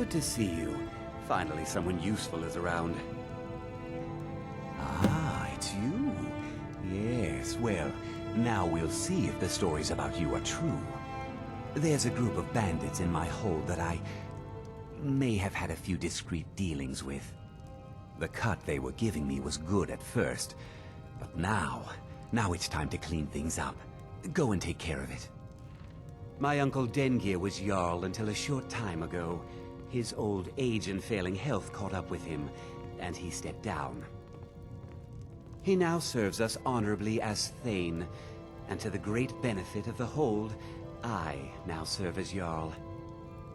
Good to see you. Finally, someone useful is around. Ah, it's you. Yes, well, now we'll see if the stories about you are true. There's a group of bandits in my hold that I may have had a few discreet dealings with. The cut they were giving me was good at first, but now it's time to clean things up. Go and take care of it. My uncle Dengir was Jarl until a short time ago. His old age and failing health caught up with him, and he stepped down. He now serves us honorably as Thane, and to the great benefit of the hold, I now serve as Jarl.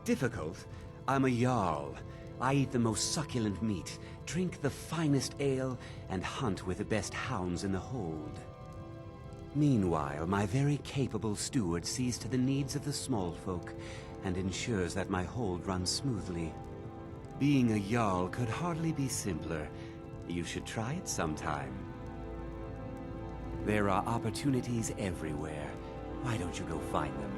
Difficult? I'm a Jarl. I eat the most succulent meat, drink the finest ale, and hunt with the best hounds in the hold. Meanwhile, my very capable steward sees to the needs of the small folk, and ensures that my hold runs smoothly. Being a Jarl could hardly be simpler. You should try it sometime. There are opportunities everywhere. Why don't you go find them?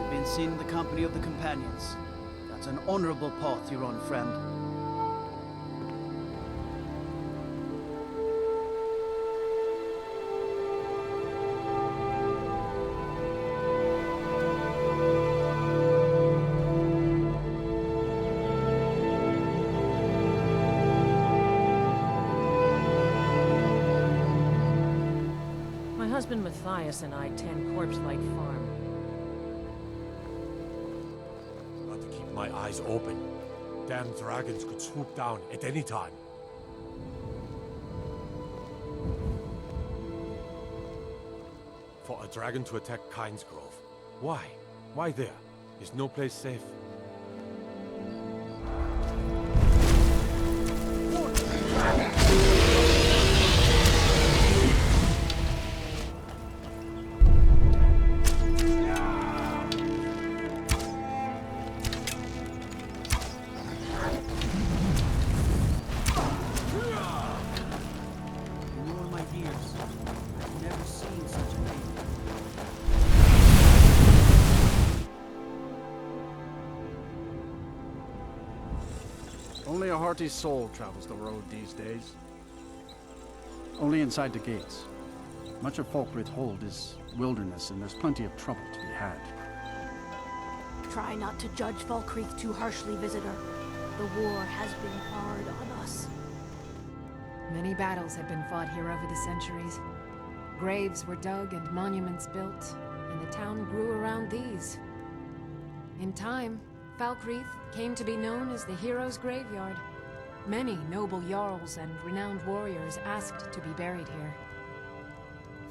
You've been seen in the company of the companions. That's an honorable path you're on, friend. My husband Matthias and I tend Corpse Light Farm. Got to keep my eyes open. Damn dragons could swoop down at any time. For a dragon to attack Kynes Grove. Why? Why there? Is no place safe? Only a hearty soul travels the road these days. Only inside the gates. Much of Falkreath Hold is wilderness, and there's plenty of trouble to be had. Try not to judge Falkreath too harshly, visitor. The war has been hard on us. Many battles have been fought here over the centuries. Graves were dug and monuments built, and the town grew around these. In time, Falkreath came to be known as the Heroes' Graveyard. Many noble jarls and renowned warriors asked to be buried here.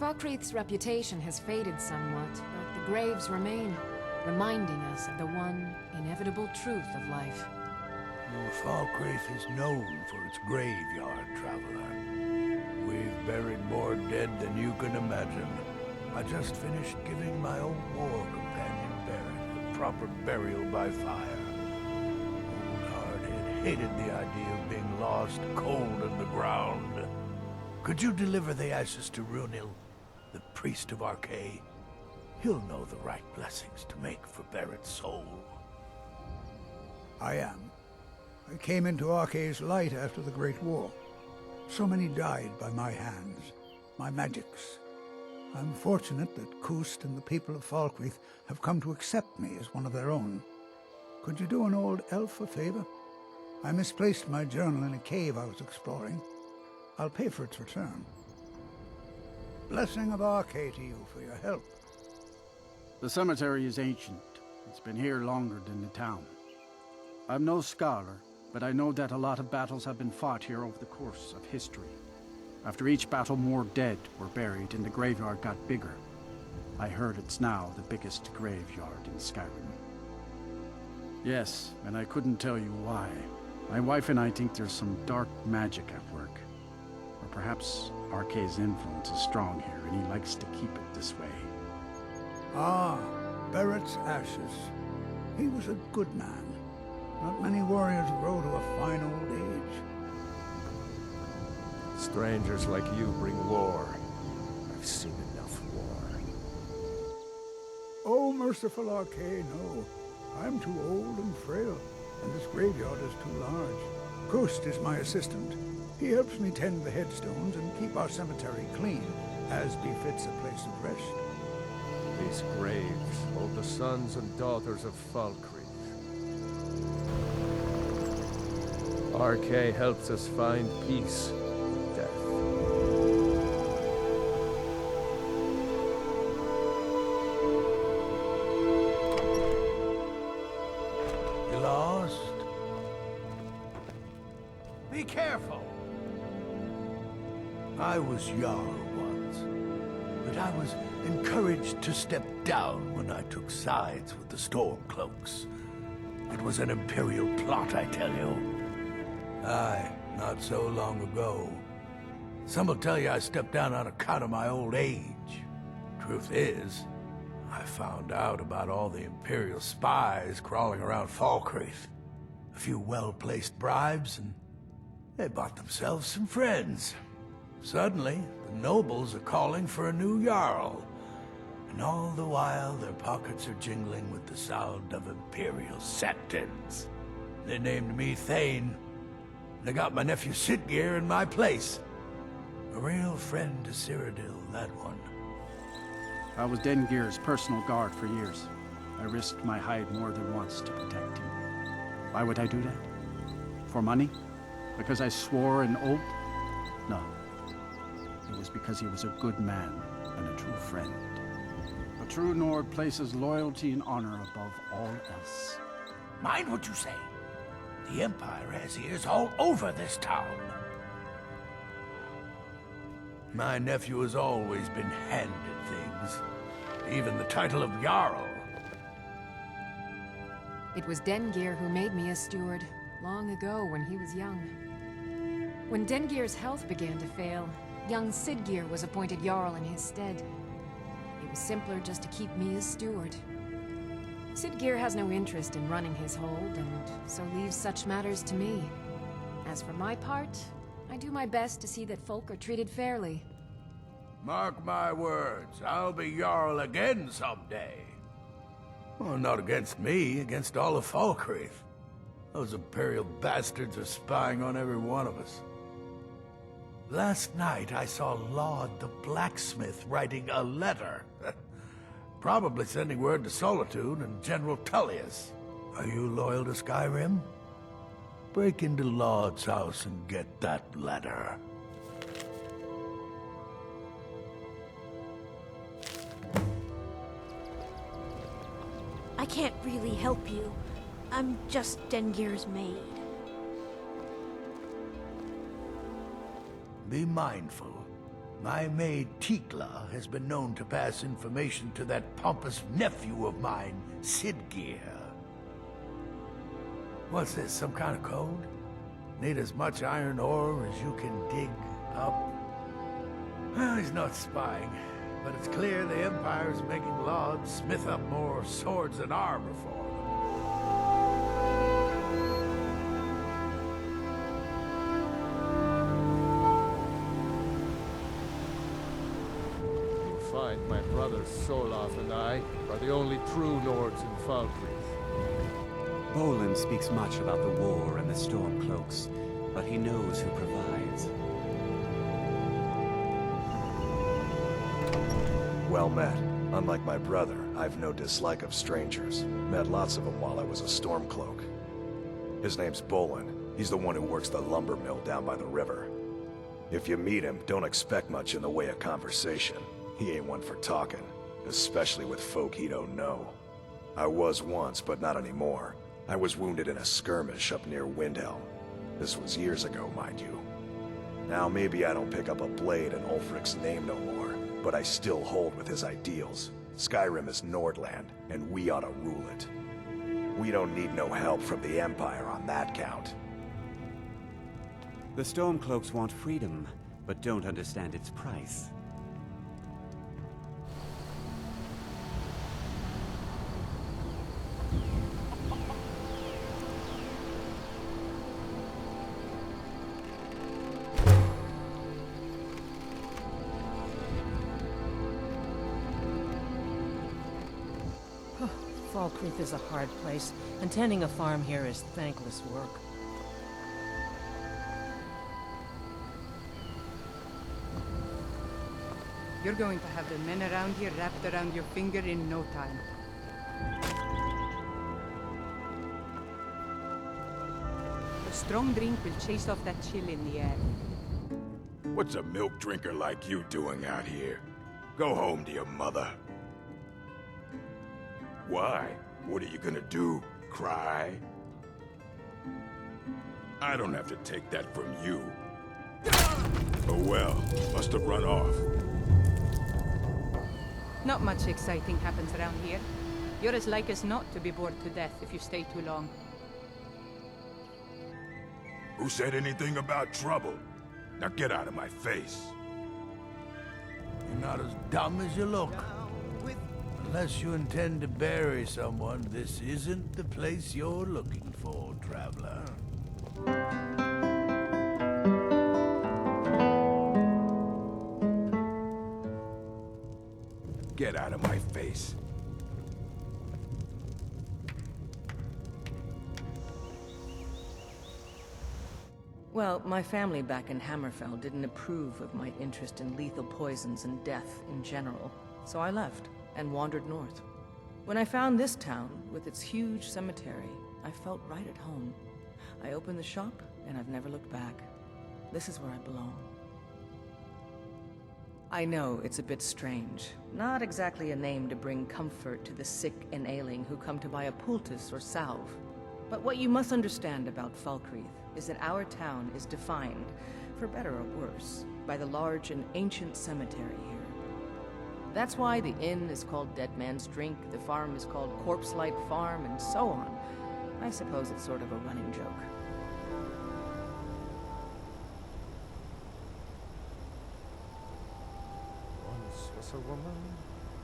Falkreath's reputation has faded somewhat, but the graves remain, reminding us of the one inevitable truth of life. Falkreath is known for its graveyard, traveler. We've buried more dead than you can imagine. I just finished giving my own war companion Barrett a proper burial by fire. Old Hardhead hated the idea of being lost cold in the ground. Could you deliver the ashes to Runil, the priest of Arkay? He'll know the right blessings to make for Barrett's soul. I am. I came into Arkay's light after the Great War. So many died by my hands, my magics. I'm fortunate that Kust and the people of Falkreath have come to accept me as one of their own. Could you do an old elf a favor? I misplaced my journal in a cave I was exploring. I'll pay for its return. Blessing of Arkay to you for your help. The cemetery is ancient. It's been here longer than the town. I'm no scholar, but I know that a lot of battles have been fought here over the course of history. After each battle, more dead were buried and the graveyard got bigger. I heard it's now the biggest graveyard in Skyrim. Yes, and I couldn't tell you why. My wife and I think there's some dark magic at work. Or perhaps Arkay's influence is strong here and he likes to keep it this way. Ah, Barrett's ashes. He was a good man. Not many warriors grow to a fine Strangers like you bring war. I've seen enough war. Oh, merciful Arcane, no. I'm too old and frail, and this graveyard is too large. Ghost is my assistant. He helps me tend the headstones and keep our cemetery clean, as befits a place of rest. These graves hold the sons and daughters of Falkreath. RK helps us find peace with death. You lost? Be careful! I was Jarl once, but I was encouraged to step down when I took sides with the Stormcloaks. It was an Imperial plot, I tell you. Aye, not so long ago. Some will tell you I stepped down on account of my old age. Truth is, I found out about all the Imperial spies crawling around Falkreath. A few well-placed bribes, and they bought themselves some friends. Suddenly, the nobles are calling for a new Jarl. And all the while, their pockets are jingling with the sound of Imperial septons. They named me Thane. They got my nephew Sidgeir in my place. A real friend to Cyrodiil, that one. I was Dengir's personal guard for years. I risked my hide more than once to protect him. Why would I do that? For money? Because I swore an oath? No. It was because he was a good man and a true friend. A true Nord places loyalty and honor above all else. Mind what you say. The Empire has ears all over this town. My nephew has always been handed things. Even the title of Jarl. It was Dengir who made me a steward, long ago when he was young. When Dengir's health began to fail, young Sidgeir was appointed Jarl in his stead. It was simpler just to keep me as steward. Sidgeir has no interest in running his hold, and so leaves such matters to me. As for my part, I do my best to see that folk are treated fairly. Mark my words, I'll be Jarl again someday. Well, not against me, against all of Falkreath. Those Imperial bastards are spying on every one of us. Last night I saw Laud the blacksmith writing a letter. Probably sending word to Solitude and General Tullius. Are you loyal to Skyrim? Break into Laud's house and get that letter. I can't really help you. I'm just Dengir's maid. Be mindful. My maid Tikla has been known to pass information to that pompous nephew of mine, Sidgeir. What's this, some kind of code? Need as much iron ore as you can dig up? Well, he's not spying, but it's clear the Empire's making Laud smith up more swords and armor for them. My brothers Solaf and I are the only true Nords in Falkreath. Bolin speaks much about the war and the Stormcloaks, but he knows who provides. Well met. Unlike my brother, I've no dislike of strangers. Met lots of them while I was a Stormcloak. His name's Bolin. He's the one who works the lumber mill down by the river. If you meet him, don't expect much in the way of conversation. He ain't one for talking, especially with folk he don't know. I was once, but not anymore. I was wounded in a skirmish up near Windhelm. This was years ago, mind you. Now maybe I don't pick up a blade in Ulfric's name no more, but I still hold with his ideals. Skyrim is Nordland, and we ought to rule it. We don't need no help from the Empire on that count. The Stormcloaks want freedom, but don't understand its price. Falkreath is a hard place, and tending a farm here is thankless work. You're going to have the men around here wrapped around your finger in no time. A strong drink will chase off that chill in the air. What's a milk drinker like you doing out here? Go home to your mother. Why? What are you gonna do? Cry? I don't have to take that from you. Oh well, must have run off. Not much exciting happens around here. You're as like as not to be bored to death if you stay too long. Who said anything about trouble? Now get out of my face. You're not as dumb as you look. Unless you intend to bury someone, this isn't the place you're looking for, traveler. Get out of my face. Well, my family back in Hammerfell didn't approve of my interest in lethal poisons and death in general, so I left and wandered north. When I found this town, with its huge cemetery, I felt right at home. I opened the shop, and I've never looked back. This is where I belong. I know it's a bit strange. Not exactly a name to bring comfort to the sick and ailing who come to buy a poultice or salve. But what you must understand about Falkreath is that our town is defined, for better or worse, by the large and ancient cemetery here. That's why the inn is called Dead Man's Drink, the farm is called Corpse Light Farm, and so on. I suppose it's sort of a running joke. Once was a woman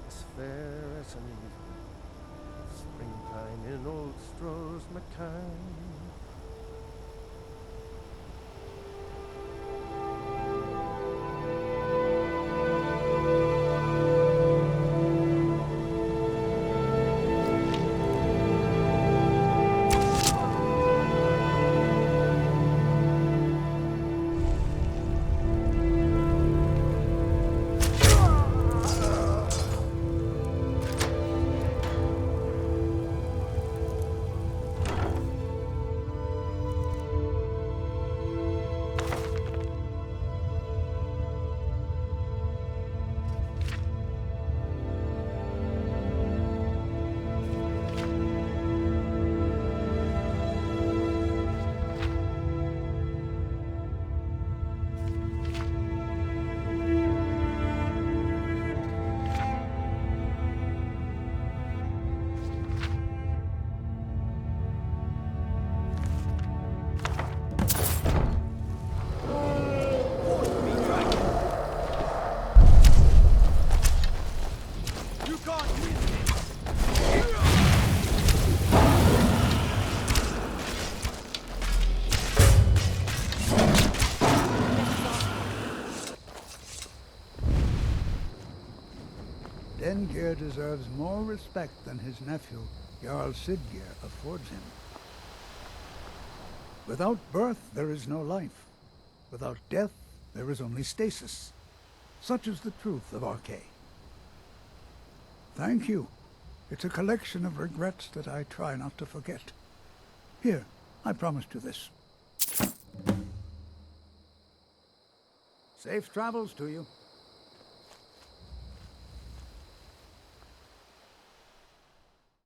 as fair as an evening, springtime in old Stroh's McCann. Dengeir deserves more respect than his nephew, Jarl Siggeir, affords him. Without birth, there is no life. Without death, there is only stasis. Such is the truth of Archay. Thank you. It's a collection of regrets that I try not to forget. Here, I promised you this. Safe travels to you.